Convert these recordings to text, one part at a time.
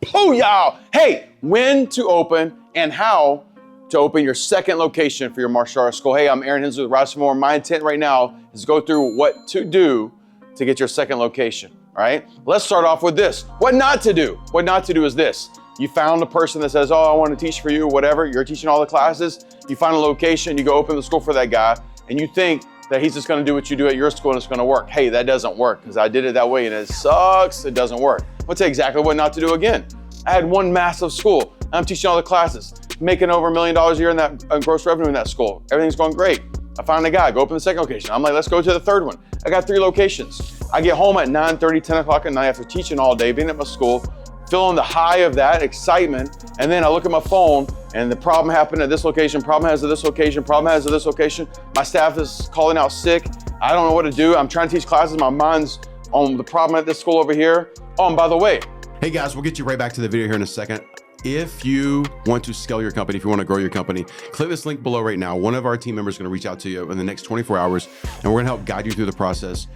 Booyah! Hey, when to open and how to open your second location for your martial arts school. Hey, I'm Aaron Hensley with Rise for More. My intent right now is to go through what to do to get your second location, all right? Let's start off with this. What not to do. What not to do is this. You found a person that says, oh, I want to teach for you, whatever. You're teaching all the classes. You find a location, you go open the school for that guy, and you think that he's just going to do what you do at your school and it's going to work. Hey, that doesn't work because I did it that way and it sucks. It doesn't work. I'll tell you exactly what not to do again. I had one massive school. I'm teaching all the classes, making over $1 million a year in that gross revenue in that school. Everything's going great. I found a guy, go open the second location. I'm like, let's go to the third one. I got 3 locations. I get home at 9:30, 10 o'clock at night after teaching all day, being at my school, feeling the high of that excitement. And then I look at my phone and the problem happened at this location, problem has at this location, problem has at this location. My staff is calling out sick. I don't know what to do. I'm trying to teach classes. My mind's on the problem at this school over here. Oh, and by the way. Hey guys, we'll get you right back to the video here in a second. If you want to scale your company, if you want to grow your company, click this link below right now. One of our team members is going to reach out to you in the next 24 hours, and we're going to help guide you through the process.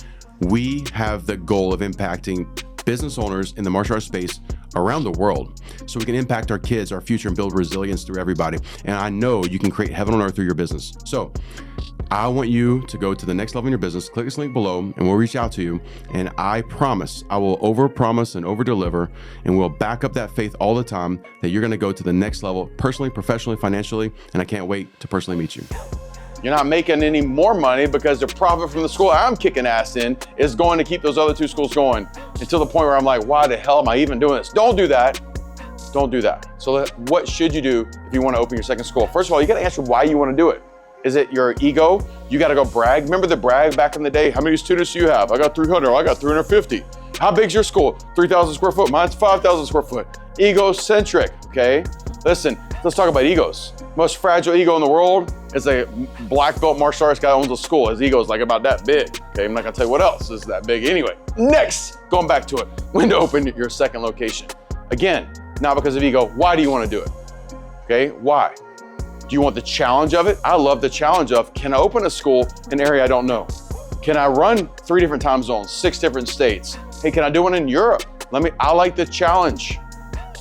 We have the goal of impacting business owners in the martial arts space around the world so we can impact our kids, our future, and build resilience through everybody. And I know you can create heaven on earth through your business. So I want you to go to the next level in your business. Click this link below and we'll reach out to you. And I promise, I will over-promise and over-deliver, and we'll back up that faith all the time that you're going to go to the next level personally, professionally, financially. And I can't wait to personally meet you. You're not making any more money because the profit from the school I'm kicking ass in is going to keep those other 2 schools going until the point where I'm like, why the hell am I even doing this? Don't do that. Don't do that. So what should you do if you want to open your second school? First of all, you got to answer why you want to do it. Is it your ego? You got to go brag. Remember the brag back in the day? How many students do you have? I got 300. I got 350. How big's your school? 3,000 square foot. Mine's 5,000 square foot. Egocentric, okay? Listen, let's talk about egos. Most fragile ego in the world is a black belt martial arts guy who owns a school. His ego is like about that big, okay? I'm not gonna tell you what else is that big anyway. Next, going back to it, when to open your second location. Again, not because of ego. Why do you want to do it? Okay, why? Do you want the challenge of it? I love the challenge of, can I open a school in an area I don't know? Can I run 3 different time zones, 6 different states? Hey, can I do one in Europe? I like the challenge,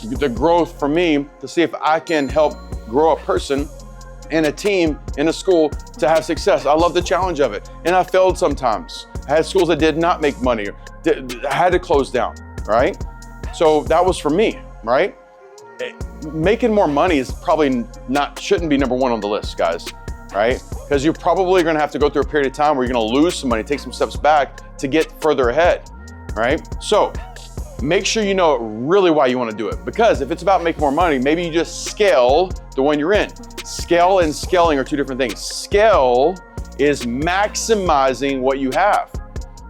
the growth for me to see if I can help grow a person and a team in a school to have success. I love the challenge of it. And I failed sometimes. I had schools that did not make money, I had to close down, right? So that was for me, right? Making more money is probably shouldn't be number 1 on the list, guys, right? Because you're probably gonna have to go through a period of time where you're gonna lose some money, take some steps back to get further ahead, right? So make sure you know really why you wanna do it. Because if it's about making more money, maybe you just scale the one you're in. Scale and scaling are 2 different things. Scale is maximizing what you have.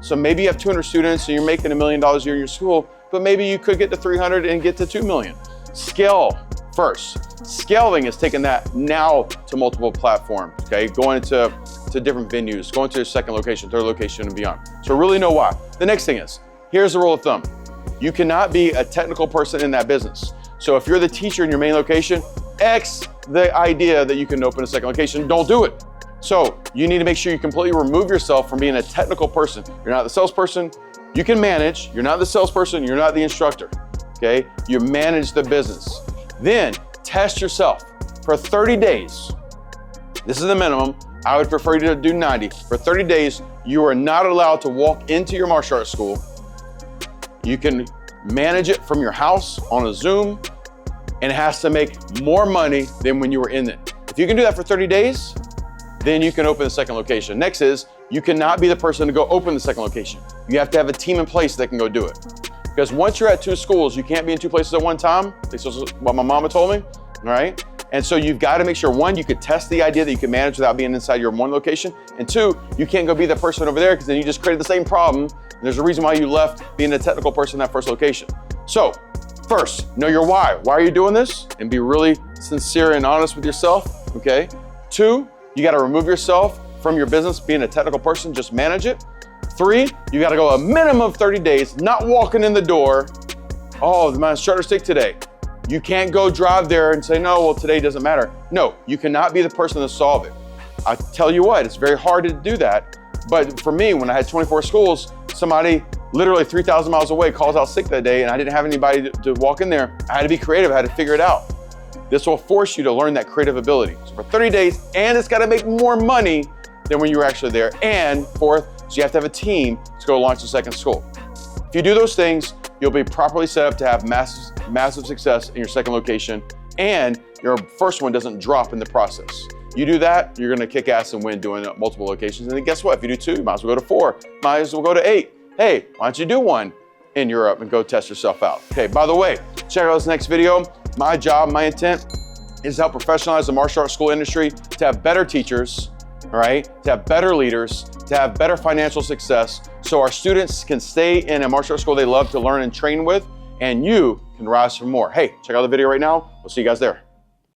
So maybe you have 200 students and you're making $1 million a year in your school, but maybe you could get to 300 and get to 2 million. Scale first. Scaling is taking that now to multiple platforms, okay? Going to different venues, going to your second location, third location, and beyond. So really know why. The next thing is, here's the rule of thumb. You cannot be a technical person in that business. So if you're the teacher in your main location, X the idea that you can open a second location, don't do it. So you need to make sure you completely remove yourself from being a technical person. You're not the salesperson, you can manage. You're not the salesperson, you're not the instructor. Okay, you manage the business. Then test yourself for 30 days. This is the minimum. I would prefer you to do 90. For 30 days, you are not allowed to walk into your martial arts school. You can manage it from your house on a Zoom, and it has to make more money than when you were in it. If you can do that for 30 days, then you can open the second location. Next is, you cannot be the person to go open the second location. You have to have a team in place that can go do it. Because once you're at 2 schools, you can't be in 2 places at one time. This is what my mama told me, all right? And so you've got to make sure, 1, you could test the idea that you can manage without being inside your one location. And 2, you can't go be the person over there because then you just created the same problem. And there's a reason why you left being a technical person in that first location. So first, know your why. Why are you doing this? And be really sincere and honest with yourself, okay? 2, you got to remove yourself from your business being a technical person, just manage it. 3, you got to go a minimum of 30 days, not walking in the door. Oh, my instructor's sick today. You can't go drive there and say, no, well, today doesn't matter. No, you cannot be the person to solve it. I tell you what, it's very hard to do that. But for me, when I had 24 schools, somebody literally 3,000 miles away, calls out sick that day, and I didn't have anybody to walk in there. I had to be creative, I had to figure it out. This will force you to learn that creative ability. So for 30 days, and it's gotta make more money than when you were actually there. And fourth, so you have to have a team to go launch the second school. If you do those things, you'll be properly set up to have massive success in your second location, and your first one doesn't drop in the process. You do that, you're gonna kick ass and win doing multiple locations. And then guess what? If you do 2, you might as well go to 4, might as well go to 8. Hey, why don't you do 1 in Europe and go test yourself out? Okay, by the way, check out this next video. My job, my intent is to help professionalize the martial arts school industry, to have better teachers, all right, to have better leaders, to have better financial success, so our students can stay in a martial arts school they love to learn and train with, and you can rise for more. Hey, check out the video right now. We'll see you guys there.